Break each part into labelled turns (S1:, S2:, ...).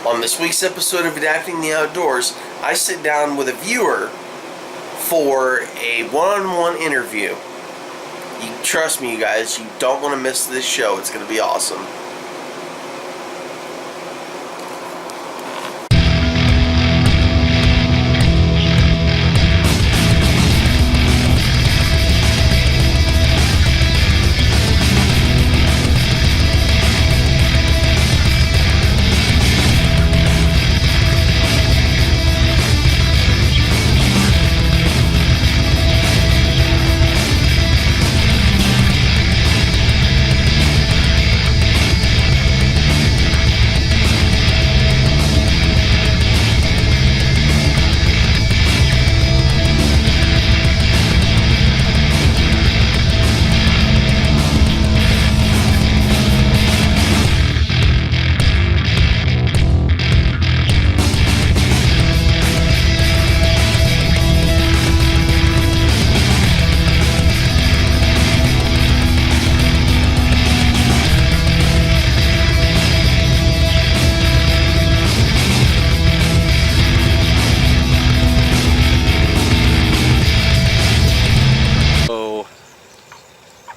S1: On this week's episode of Adapting the Outdoors, I sit down with a viewer for a one-on-one interview. You trust me, you guys, you don't want to miss this show. It's going to be awesome.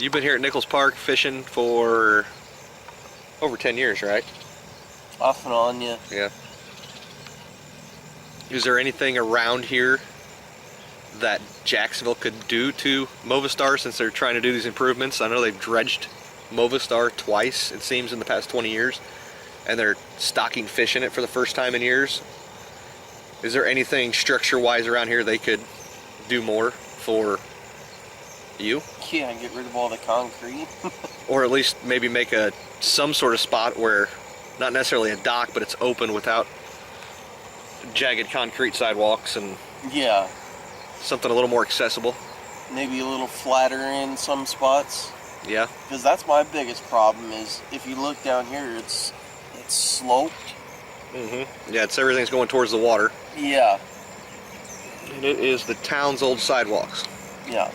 S2: You've been here at Nichols Park fishing for over 10 years, right?
S1: Off and on, yeah.
S2: Yeah. Is there anything around here that Jacksonville could do to Movistar since they're trying to do these improvements? I know they've dredged Movistar twice, it seems, in the past 20 years, and they're stocking fish in it for the first time in years. Is there anything structure-wise around here they could do more for you?
S1: Yeah, get rid of all the concrete.
S2: Or at least maybe make some sort of spot where, not necessarily a dock, but it's open without jagged concrete sidewalks, and
S1: yeah,
S2: something a little more accessible.
S1: Maybe a little flatter in some spots.
S2: Yeah.
S1: Because that's my biggest problem is if you look down here, it's sloped.
S2: Mm-hmm. Yeah, everything's going towards the water.
S1: Yeah.
S2: And it is the town's old sidewalks.
S1: Yeah.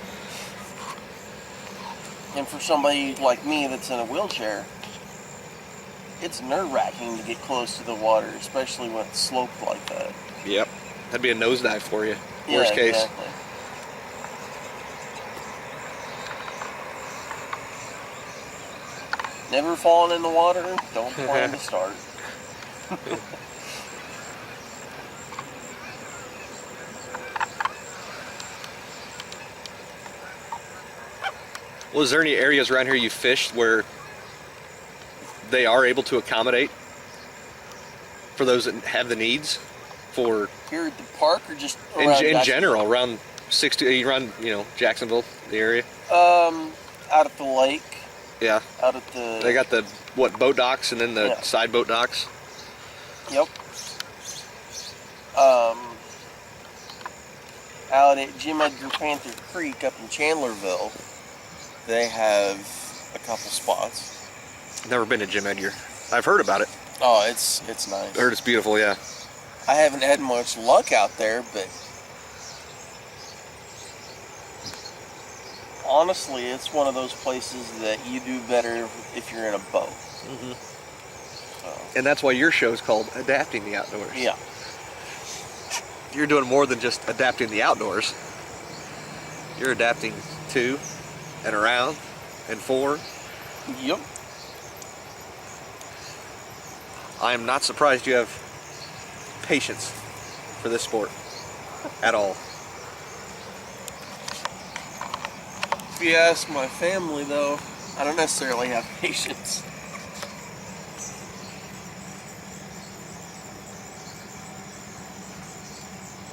S1: And for somebody like me that's in a wheelchair, it's nerve-wracking to get close to the water, especially when it's sloped like that.
S2: Yep. That'd be a nosedive for you.
S1: Yeah,
S2: Worst case.
S1: Exactly. Never fallen in the water, don't plan to start.
S2: Well, is there any areas around here you fished where they are able to accommodate for those that have the needs? For
S1: here at the park, or just around
S2: in general, around Jacksonville, the area?
S1: Out at the lake.
S2: Yeah.
S1: Out at the...
S2: They got the, boat docks and then the side boat docks?
S1: Yep. Out at Jim Edgar Panther Creek up in Chandlerville, they have a couple spots.
S2: Never been to Jim Edgar. I've heard about it.
S1: Oh, it's nice.
S2: I heard it's beautiful, yeah.
S1: I haven't had much luck out there, but honestly, it's one of those places that you do better if you're in a boat.
S2: Mm-hmm. So. And that's why your show is called Adapting the Outdoors.
S1: Yeah.
S2: You're doing more than just adapting the outdoors. You're adapting to and around and for.
S1: Yep.
S2: I am not surprised you have patience for this sport at all.
S1: If you ask my family, though, I don't necessarily have patience.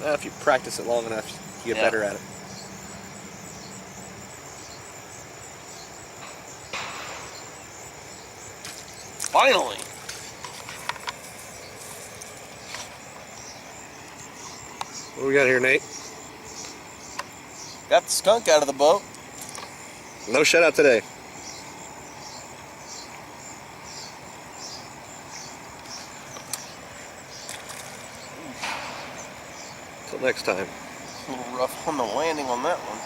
S2: If you practice it long enough, you get better at it.
S1: Finally!
S2: What do we got here, Nate?
S1: Got the skunk out of the boat.
S2: No shutout today. Till next time.
S1: A little rough on the landing on that one.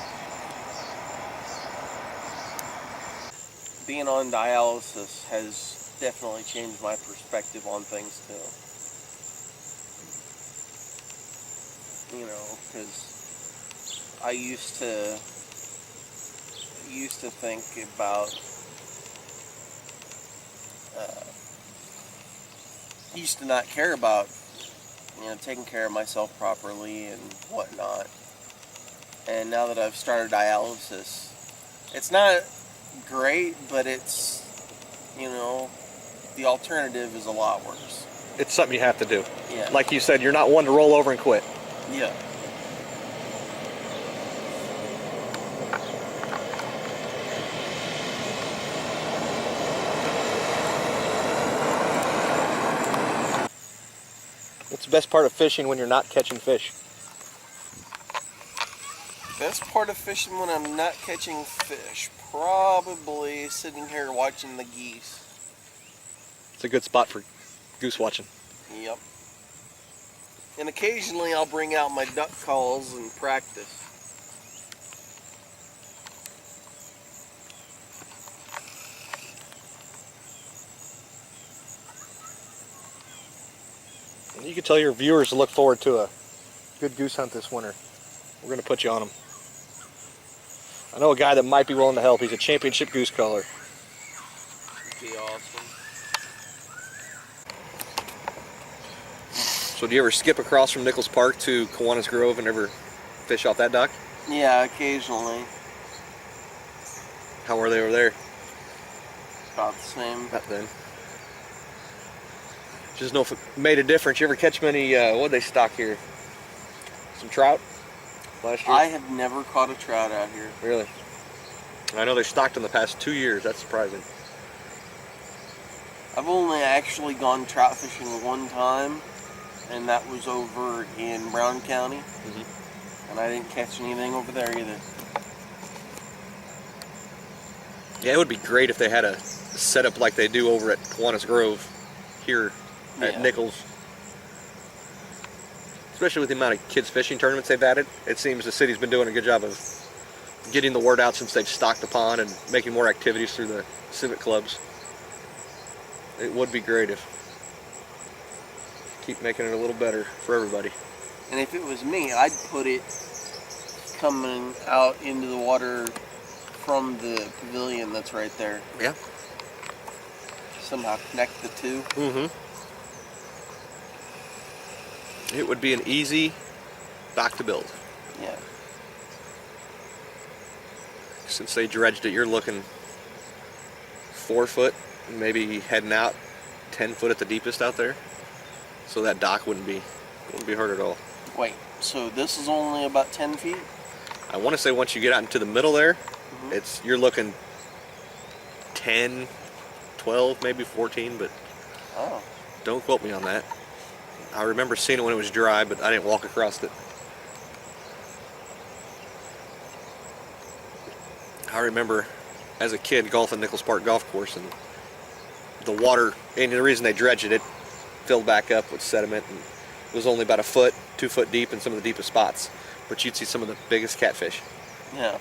S1: Being on dialysis has definitely changed my perspective on things too. You know, because I used to think about used to not care about, taking care of myself properly and whatnot. And now that I've started dialysis, it's not great, but it's, the alternative is a lot worse.
S2: It's something you have to do.
S1: Yeah.
S2: Like you said, you're not one to roll over and quit.
S1: Yeah.
S2: What's the best part of fishing when you're not catching fish?
S1: Best part of fishing when I'm not catching fish, probably sitting here watching the geese.
S2: It's a good spot for goose watching.
S1: Yep. And occasionally I'll bring out my duck calls and practice.
S2: You can tell your viewers to look forward to a good goose hunt this winter. We're going to put you on them. I know a guy that might be willing to help. He's a championship goose caller.
S1: It'd be awesome.
S2: So do you ever skip across from Nichols Park to Kiwanis Grove and ever fish off that dock?
S1: Yeah, occasionally.
S2: How are they over there?
S1: About the same.
S2: About then. Just know if it made a difference. You ever catch many, what did they stock here? Some trout last year?
S1: I have never caught a trout out here.
S2: Really? I know they stocked in the past 2 years. That's surprising.
S1: I've only actually gone trout fishing one time, and that was over in Brown County.
S2: Mm-hmm.
S1: And I didn't catch anything over there either.
S2: Yeah, it would be great if they had a setup like they do over at Kiwanis Grove here at Nichols. Especially with the amount of kids fishing tournaments they've added. It seems the city's been doing a good job of getting the word out since they've stocked the pond and making more activities through the civic clubs. It would be great if keep making it a little better for everybody.
S1: And if it was me, I'd put it coming out into the water from the pavilion that's right there.
S2: Yeah.
S1: Somehow connect the two.
S2: Mm-hmm. It would be an easy dock to build.
S1: Yeah.
S2: Since they dredged it, you're looking 4 foot, maybe heading out 10 foot at the deepest out there. So that dock wouldn't be hard at all.
S1: Wait, so this is only about 10 feet?
S2: I want to say once you get out into the middle there,
S1: Mm-hmm.
S2: you're looking 10, 12, maybe 14, but
S1: Oh.
S2: don't quote me on that. I remember seeing it when it was dry, but I didn't walk across it. I remember as a kid golfing Nichols Park Golf Course, and the water, and the reason they dredged it, it filled back up with sediment, and it was only about 1 foot, 2 foot deep in some of the deepest spots, but you'd see some of the biggest catfish.
S1: Yeah.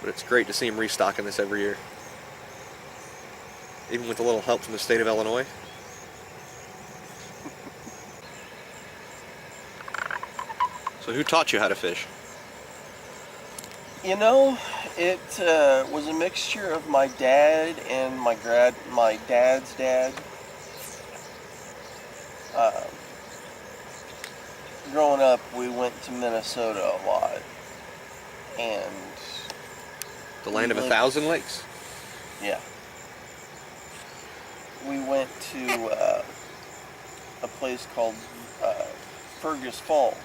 S2: But it's great to see them restocking this every year. Even with a little help from the state of Illinois. So who taught you how to fish?
S1: You know, it was a mixture of my dad and my dad's dad. Growing up, we went to Minnesota a lot, and
S2: The land of
S1: lived-
S2: 1,000 lakes.
S1: Yeah. We went to a place called Fergus Falls,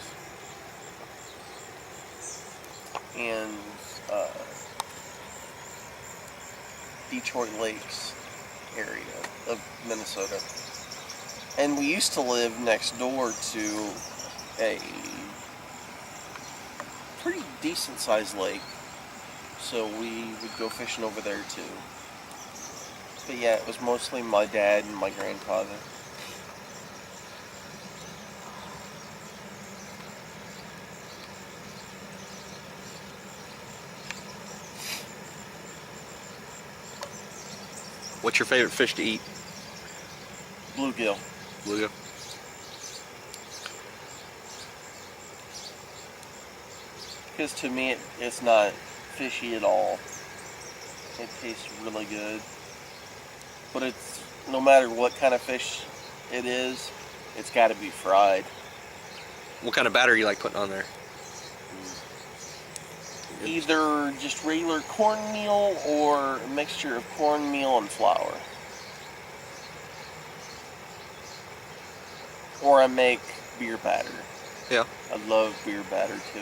S1: and Detroit Lakes area of Minnesota. And we used to live next door to a pretty decent sized lake, so we would go fishing over there too. But yeah, it was mostly my dad and my grandfather.
S2: What's your favorite fish to eat?
S1: Bluegill.
S2: Bluegill.
S1: Because to me, it's not fishy at all. It tastes really good. But it's, no matter what kind of fish it is, it's got to be fried.
S2: What kind of batter you like putting on there?
S1: Either just regular cornmeal or a mixture of cornmeal and flour. Or I make beer batter.
S2: Yeah.
S1: I love beer batter too.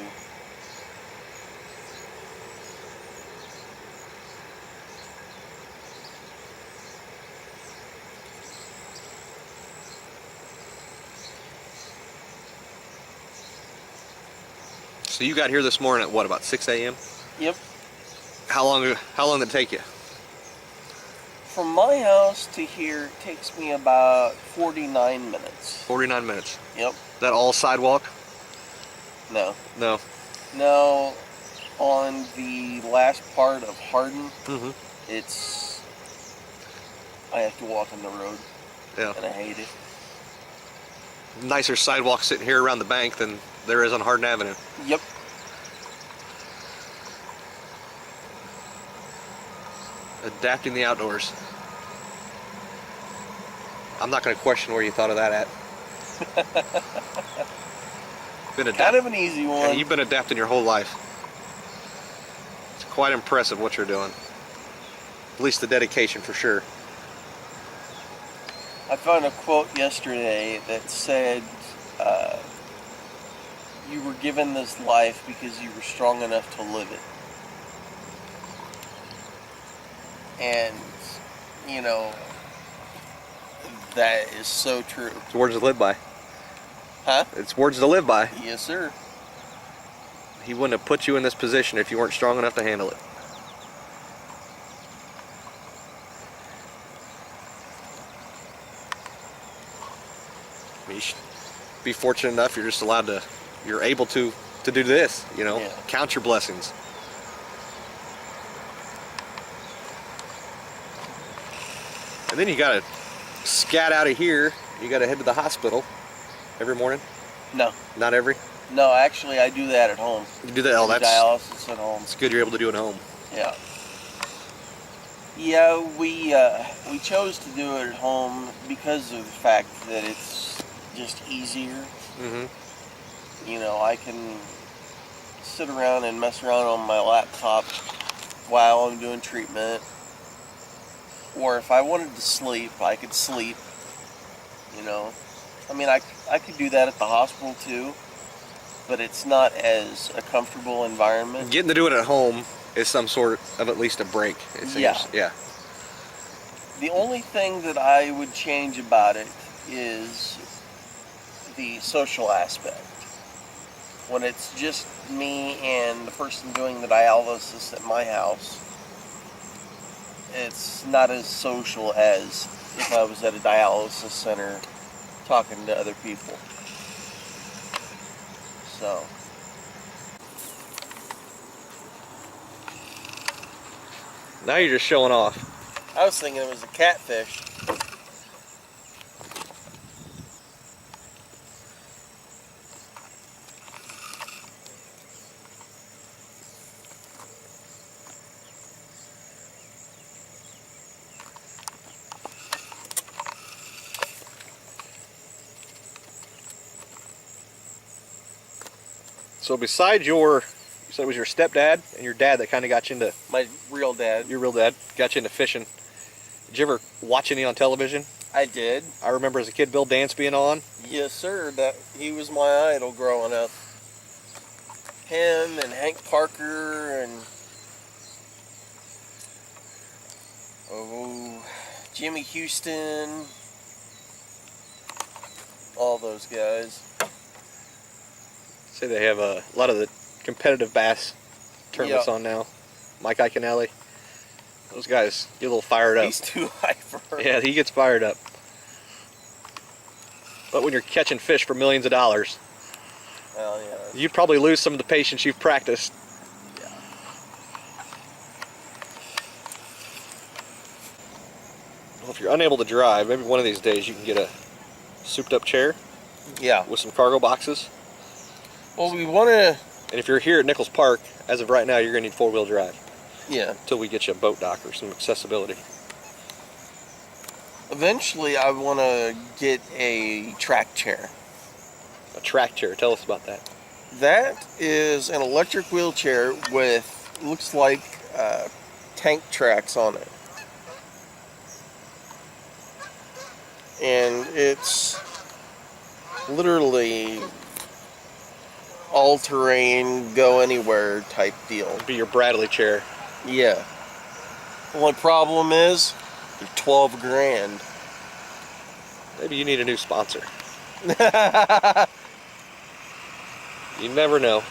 S2: So you got here this morning at what, about 6 a.m.?
S1: Yep.
S2: How long did it take you?
S1: From my house to here takes me about 49 minutes.
S2: 49 minutes.
S1: Yep.
S2: That all sidewalk?
S1: No.
S2: No.
S1: No. On the last part of Hardin, it's... I have to walk on the road.
S2: Yeah.
S1: And I hate it.
S2: Nicer sidewalk sitting here around the bank than there is on Hardin Avenue.
S1: Yep.
S2: Adapting the outdoors. I'm not going to question where you thought of that at.
S1: Kind of an easy one.
S2: Yeah, you've been adapting your whole life. It's quite impressive what you're doing. At least the dedication, for sure.
S1: I found a quote yesterday that said, you were given this life because you were strong enough to live it. And, you know, that is so true.
S2: It's words to live by.
S1: Huh?
S2: It's words to live by.
S1: Yes, sir.
S2: He wouldn't have put you in this position if you weren't strong enough to handle it. You should be fortunate enough you're just allowed to, you're able to do this, you know, count your blessings. And then you gotta scat out of here. You gotta head to the hospital every morning.
S1: No.
S2: Not every?
S1: No, actually, I do that at home.
S2: You do that? Oh, that's
S1: dialysis at home.
S2: It's good you're able to do it at home.
S1: Yeah. Yeah, we chose to do it at home because of the fact that it's just easier. You know, I can sit around and mess around on my laptop while I'm doing treatment. Or if I wanted to sleep, I could sleep. You know, I mean, I could do that at the hospital too, but it's not as a comfortable environment.
S2: Getting to do it at home is some sort of at least a break, it seems. Yeah.
S1: The only thing that I would change about it is the social aspect. When it's just me and the person doing the dialysis at my house, it's not as social as if I was at a dialysis center talking to other people. So.
S2: Now you're just showing off.
S1: I was thinking it was a catfish.
S2: So besides you said it was your stepdad and your dad that kind of got you into...
S1: My real dad.
S2: Your real dad got you into fishing. Did you ever watch any on television?
S1: I did.
S2: I remember as a kid Bill Dance being on.
S1: Yes, sir. He was my idol growing up. Him and Hank Parker and Jimmy Houston. All those guys.
S2: Say they have a lot of the competitive bass tournaments on now. Mike Iaconelli. Those guys get a little fired up.
S1: He's too hyper.
S2: Yeah, he gets fired up. But when you're catching fish for millions of dollars,
S1: well, yeah,
S2: you'd probably lose some of the patience you've practiced.
S1: Yeah.
S2: Well, if you're unable to drive, maybe one of these days you can get a souped-up chair
S1: Yeah.
S2: with some cargo boxes.
S1: Well, we want to.
S2: And if you're here at Nichols Park, as of right now, you're going to need four-wheel drive.
S1: Yeah.
S2: Until we get you a boat dock or some accessibility.
S1: Eventually, I want to get a track chair.
S2: A track chair. Tell us about that.
S1: That is an electric wheelchair with, looks like, tank tracks on it. And it's literally all-terrain, go anywhere type deal.
S2: It'd be your Bradley chair.
S1: Yeah. Only problem is, they're 12 grand.
S2: Maybe you need a new sponsor. You never know.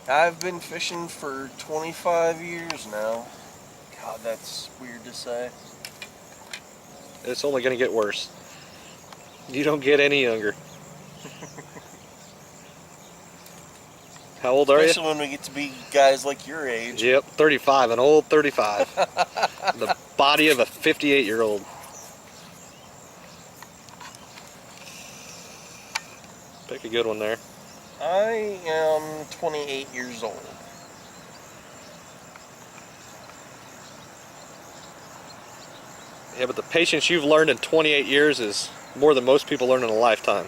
S1: I've been fishing for 25 years now. God, that's weird to say.
S2: It's only going to get worse. You don't get any younger. How old are you?
S1: Especially when we get to be guys like your age.
S2: Yep, 35, an old 35. The body of a 58-year-old. Pick a good one there.
S1: I am 28 years old.
S2: Yeah, but the patience you've learned in 28 years is more than most people learn in a lifetime.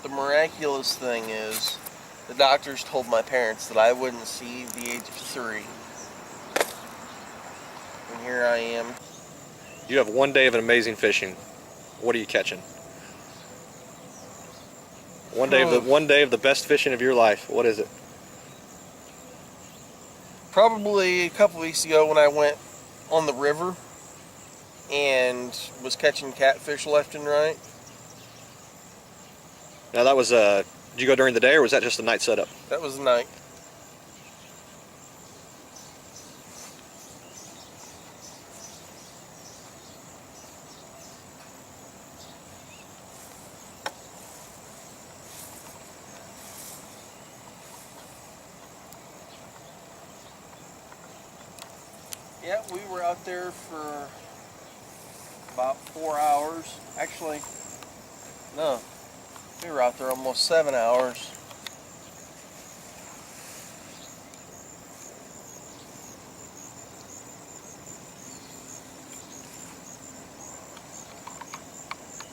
S1: The miraculous thing is, the doctors told my parents that I wouldn't see the age of 3. And here I am.
S2: You have one day of an amazing fishing. What are you catching? One day of the best fishing of your life. What is it?
S1: Probably a couple weeks ago when I went on the river and was catching catfish left and right.
S2: Now that was, did you go during the day or was that just a night setup?
S1: That was the night. Yeah, we were out there for about 4 hours. Actually, no, we were out there almost 7 hours.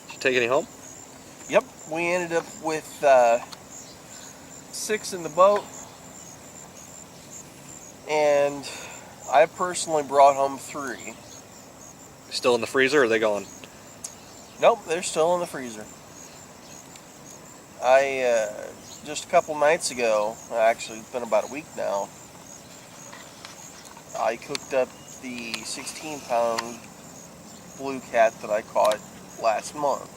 S2: Did you take any home?
S1: Yep, we ended up with 6 in the boat, and I personally brought home 3.
S2: Still in the freezer or are they gone?
S1: Nope, they're still in the freezer. Just a couple nights ago, actually it's been about a week now, I cooked up the 16-pound blue cat that I caught last month,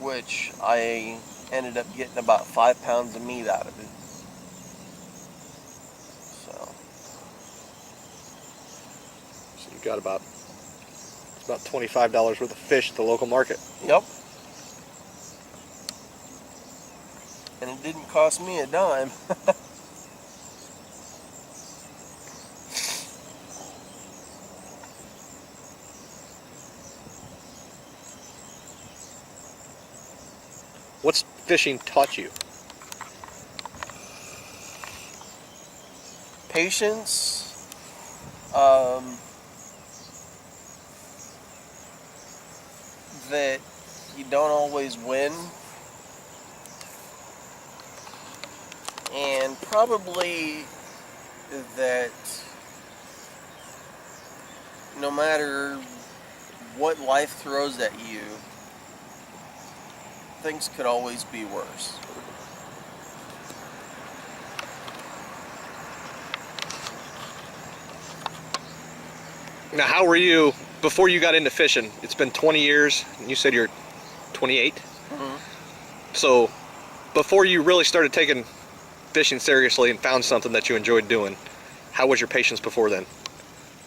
S1: which I ended up getting about 5 pounds of meat out of it.
S2: So you got about $25 worth of fish at the local market.
S1: Yep. And it didn't cost me a dime.
S2: What's fishing taught you?
S1: Patience. That you don't always win. And probably that no matter what life throws at you, things could always be worse.
S2: Now, how were you before you got into fishing? It's been 20 years, and you said you're 28.
S1: Mm-hmm.
S2: So, before you really started taking fishing seriously and found something that you enjoyed doing, how was your patience before then?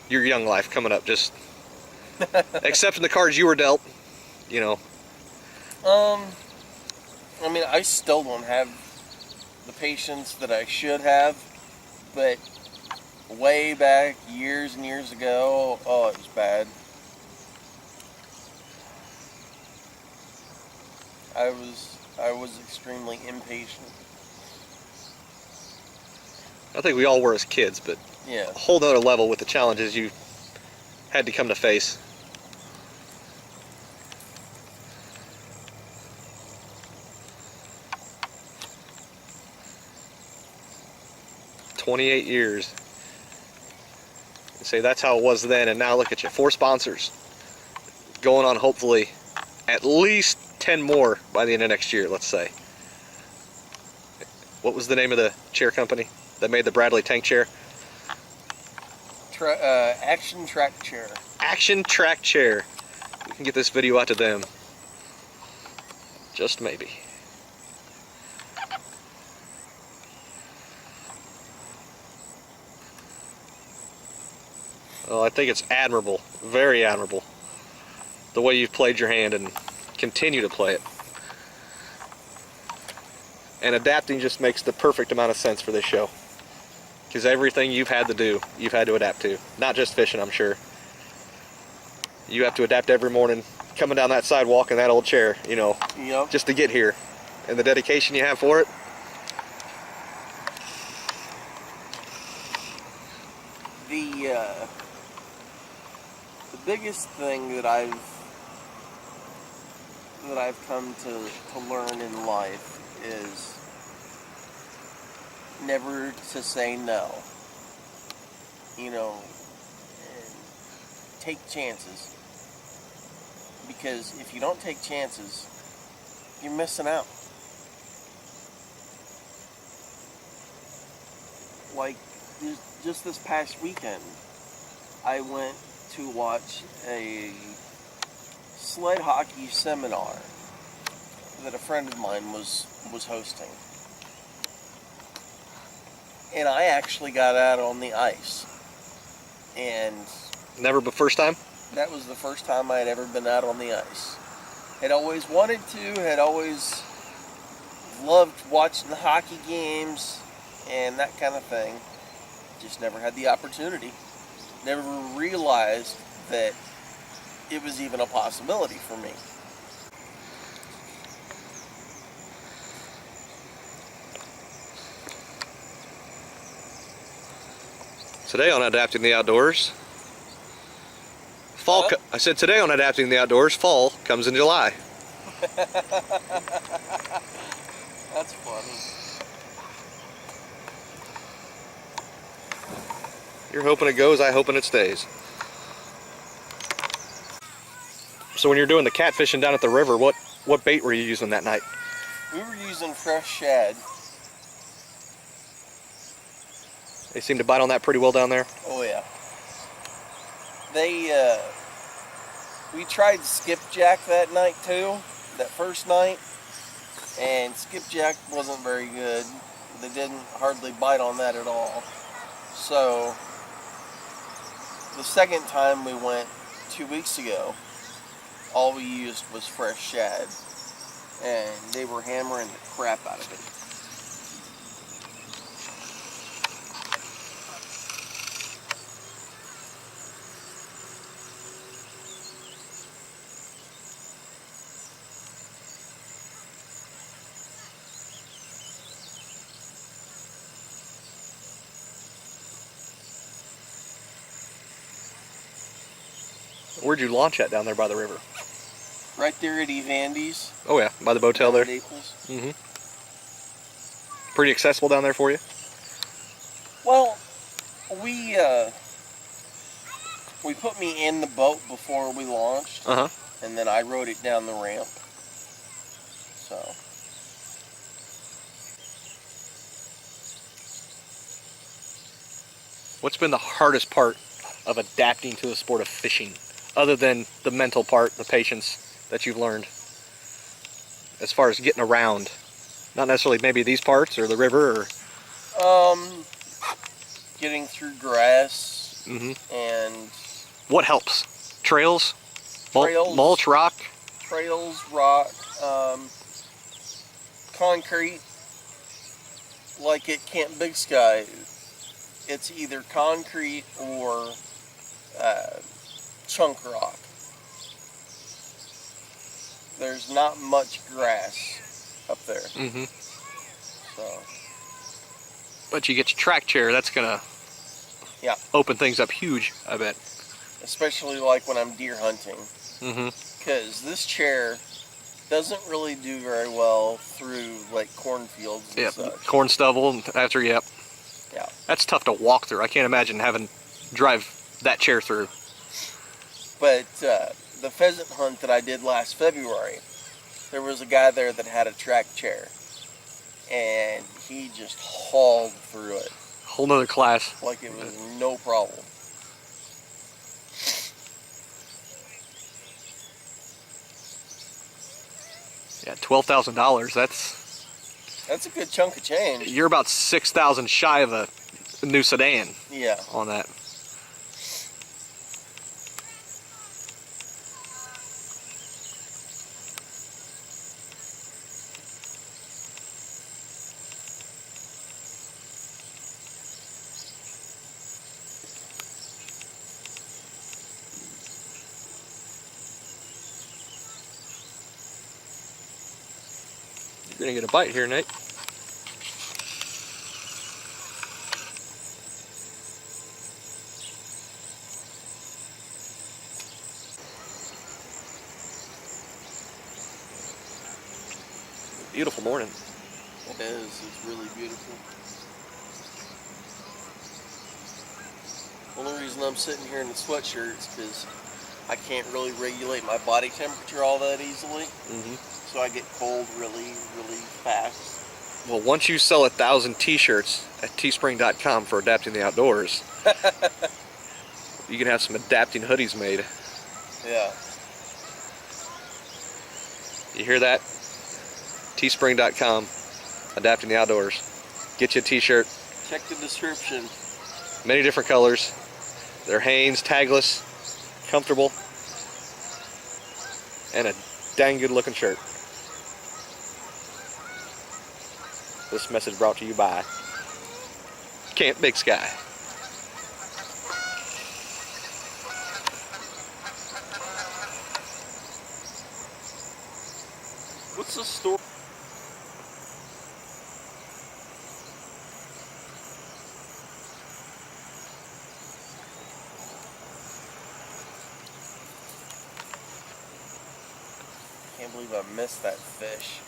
S2: Your young life coming up, just accepting the cards you were dealt, you know.
S1: I mean, I still don't have the patience that I should have, but way back years and years ago, oh, it was bad. I was extremely impatient.
S2: I think we all were as kids, but
S1: Yeah.
S2: a whole nother level with the challenges you had to come to face. "28 years. You say that's how it was then, and now look at you. 4 sponsors. Going on hopefully at least 10 more by the end of next year, let's say. What was the name of the chair company that made the Bradley tank chair?
S1: Action Track Chair.
S2: Action Track Chair. We can get this video out to them. Just maybe. Well, I think it's admirable, very admirable, the way you've played your hand and continue to play it. And adapting just makes the perfect amount of sense for this show. Because everything you've had to do, you've had to adapt to. Not just fishing, I'm sure. You have to adapt every morning, coming down that sidewalk in that old chair, you know,
S1: Yep.
S2: just to get here. And the dedication you have for it.
S1: The biggest thing that I've come to learn in life is never to say no. You know, and take chances. Because if you don't take chances, you're missing out. Like just this past weekend, I went to watch a sled hockey seminar that a friend of mine was hosting. And I actually got out on the ice. And
S2: Never but first time?
S1: that was the first time I had ever been out on the ice. Had always wanted to, had always loved watching the hockey games and that kind of thing. Just never had the opportunity. Never realized that it was even a possibility for me.
S2: Today on Adapting the Outdoors,
S1: Huh?
S2: I said today on Adapting the Outdoors, fall comes in July.
S1: That's funny.
S2: You're hoping it goes, I hoping it stays. So when you're doing the catfishing down at the river, what bait were you using that night?
S1: We were using fresh shad.
S2: They seem to bite on that pretty well down there.
S1: Oh yeah. We tried skipjack that night too, that first night, and skipjack wasn't very good. They didn't hardly bite on that at all. So the second time we went 2 weeks ago, all we used was fresh shad, and they were hammering the crap out of it.
S2: Where'd you launch at down there by the river?
S1: Right there at Evandy's.
S2: Oh yeah, by the motel there.
S1: Naples.
S2: Mm-hmm. Pretty accessible down there for you?
S1: Well, we put me in the boat before we launched,
S2: Uh-huh.
S1: and then I rode it down the ramp. So.
S2: What's been the hardest part of adapting to the sport of fishing, other than the mental part, the patience that you've learned, as far as getting around? Not necessarily maybe these parts or the river, or
S1: Getting through grass
S2: mm-hmm.
S1: and
S2: What helps? Trails?
S1: Trails.
S2: Mulch, rock?
S1: Trails, rock, concrete. Like at Camp Big Sky, it's either concrete or chunk rock. There's not much grass up there.
S2: Mm-hmm.
S1: So.
S2: But you get your track chair, that's gonna open things up huge, I bet.
S1: Especially like when I'm deer hunting.
S2: Mm-hmm.
S1: Because this chair doesn't really do very well through like cornfields and such.
S2: Corn stubble after,
S1: Yeah.
S2: That's tough to walk through. I can't imagine having drive that chair through.
S1: But the pheasant hunt that I did last February, there was a guy there that had a track chair. And he just hauled through it.
S2: Whole nother class.
S1: Like it was no problem.
S2: Yeah, $12,000.
S1: That's a good chunk of change.
S2: You're about 6,000 shy of a new sedan.
S1: Yeah.
S2: On that. You're gonna get a bite here, Nate. Beautiful morning.
S1: It is. It's really beautiful. The only reason I'm sitting here in the sweatshirt is because I can't really regulate my body temperature all that easily.
S2: Mm-hmm.
S1: So I get cold really, really fast.
S2: Well, once you sell 1,000 t-shirts at teespring.com for adapting the outdoors, you can have some adapting hoodies made.
S1: Yeah.
S2: You hear that? Teespring.com, adapting the outdoors. Get you a t-shirt.
S1: Check the description.
S2: Many different colors. They're Hanes, tagless, comfortable, and a dang good looking shirt. This message brought to you by Camp Big Sky.
S1: What's the story? Can't believe I missed that fish.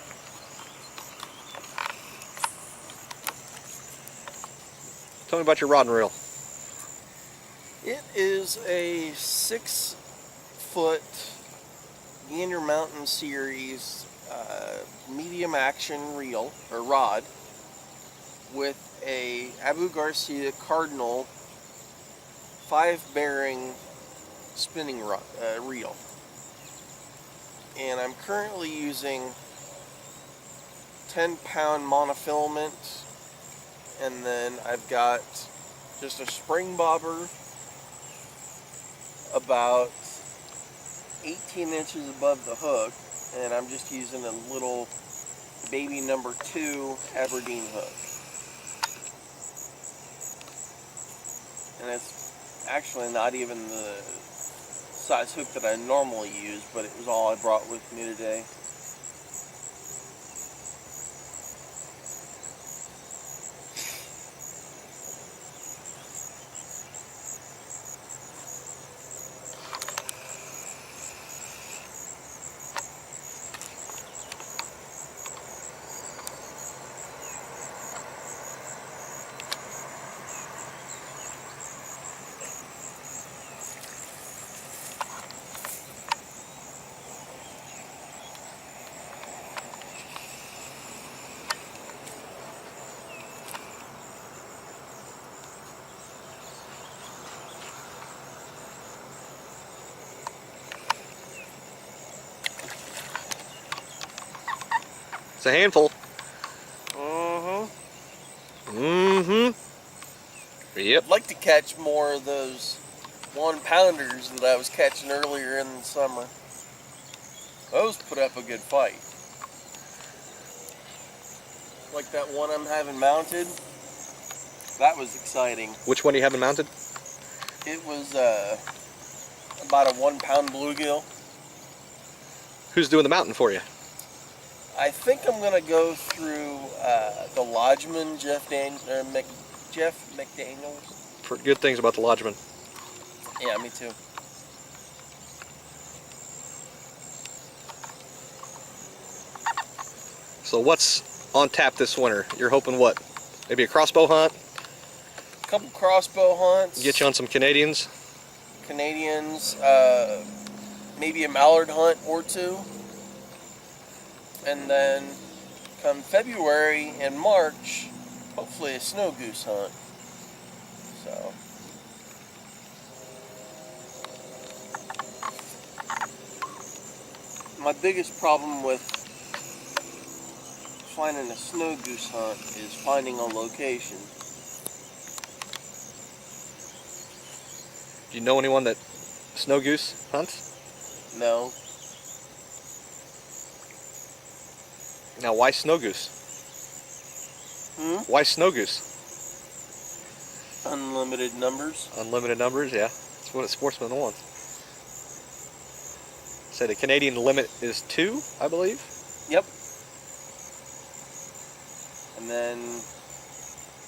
S2: Tell me about your rod and reel.
S1: It is a 6-foot Gander Mountain Series medium action reel or rod with a Abu Garcia Cardinal 5-bearing spinning reel. And I'm currently using 10-pound monofilament, and then I've got just a spring bobber about 18 inches above the hook, and I'm just using a little baby number 2 Aberdeen hook. And it's actually not even the size hook that I normally use, but it was all I brought with me today.
S2: It's a handful. Yep.
S1: I'd like to catch more of those 1-pounders that I was catching earlier in the summer. Those put up a good fight. Like that one I'm having mounted. That was exciting.
S2: Which one do you have mounted?
S1: It was about a 1-pound bluegill.
S2: Who's doing the mountain for you?
S1: I think I'm gonna go through the lodgeman, Jeff McDaniels.
S2: For good things about the lodgeman.
S1: Yeah, me too.
S2: So what's on tap this winter? You're hoping what? Maybe a crossbow hunt?
S1: A couple crossbow hunts.
S2: Get you on some Canadians?
S1: Maybe a mallard hunt or two. And then come February and March, hopefully a snow goose hunt. So my biggest problem with finding a snow goose hunt is finding a location.
S2: Do you know anyone that snow goose hunts?
S1: No.
S2: Now, why snow goose? Why snow goose?
S1: Unlimited numbers.
S2: Unlimited numbers, yeah. That's what a sportsman wants. Say the Canadian limit is 2, I believe.
S1: Yep. And then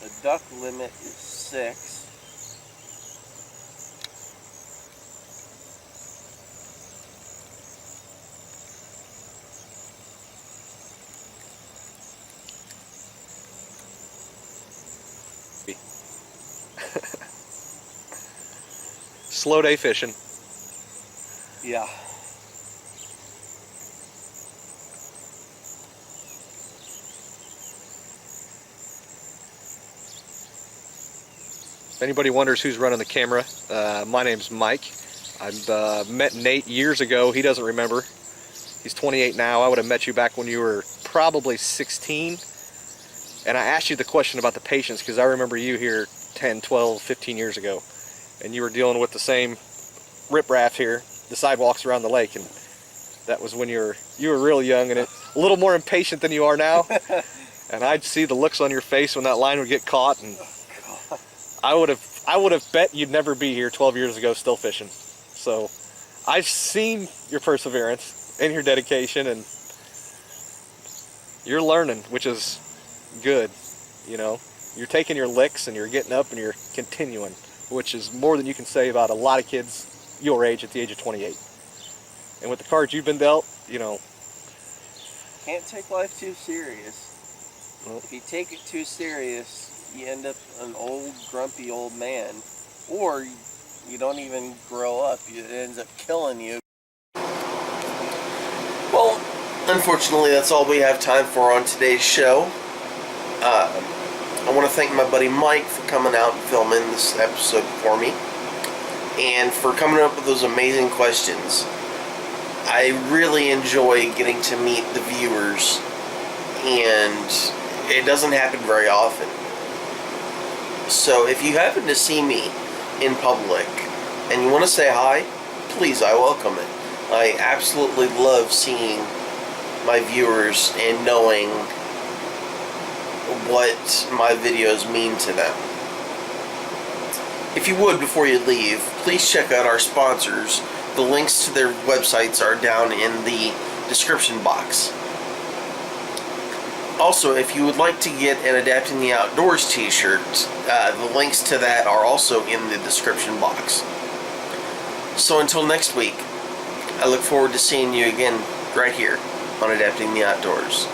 S1: the duck limit is 6.
S2: Slow day fishing.
S1: Yeah.
S2: If anybody wonders who's running the camera, my name's Mike. I met Nate years ago. He doesn't remember. He's 28 now. I would have met you back when you were probably 16. And I asked you the question about the patience because I remember you here 10, 12, 15 years ago. And you were dealing with the same riprap here, the sidewalks around the lake. And that was when you were real young and a little more impatient than you are now. And I'd see the looks on your face when that line would get caught. And I would have bet you'd never be here 12 years ago still fishing. So I've seen your perseverance and your dedication, and you're learning, which is good. You know, you're taking your licks and you're getting up and you're continuing, which is more than you can say about a lot of kids your age at the age of 28. And with the cards you've been dealt, you know.
S1: Can't take life too serious. Well, if you take it too serious, you end up an old, grumpy old man. Or you don't even grow up. It ends up killing you. Well, unfortunately, that's all we have time for on today's show. I want to thank my buddy Mike for coming out and filming this episode for me, and for coming up with those amazing questions. I really enjoy getting to meet the viewers, and it doesn't happen very often. So if you happen to see me in public and you want to say hi, please, I welcome it. I absolutely love seeing my viewers and knowing what my videos mean to them. If you would, before you leave, please check out our sponsors. The links to their websites are down in the description box. Also, if you would like to get an Adapting the Outdoors t-shirt, the links to that are also in the description box. So until next week, I look forward to seeing you again right here on Adapting the Outdoors.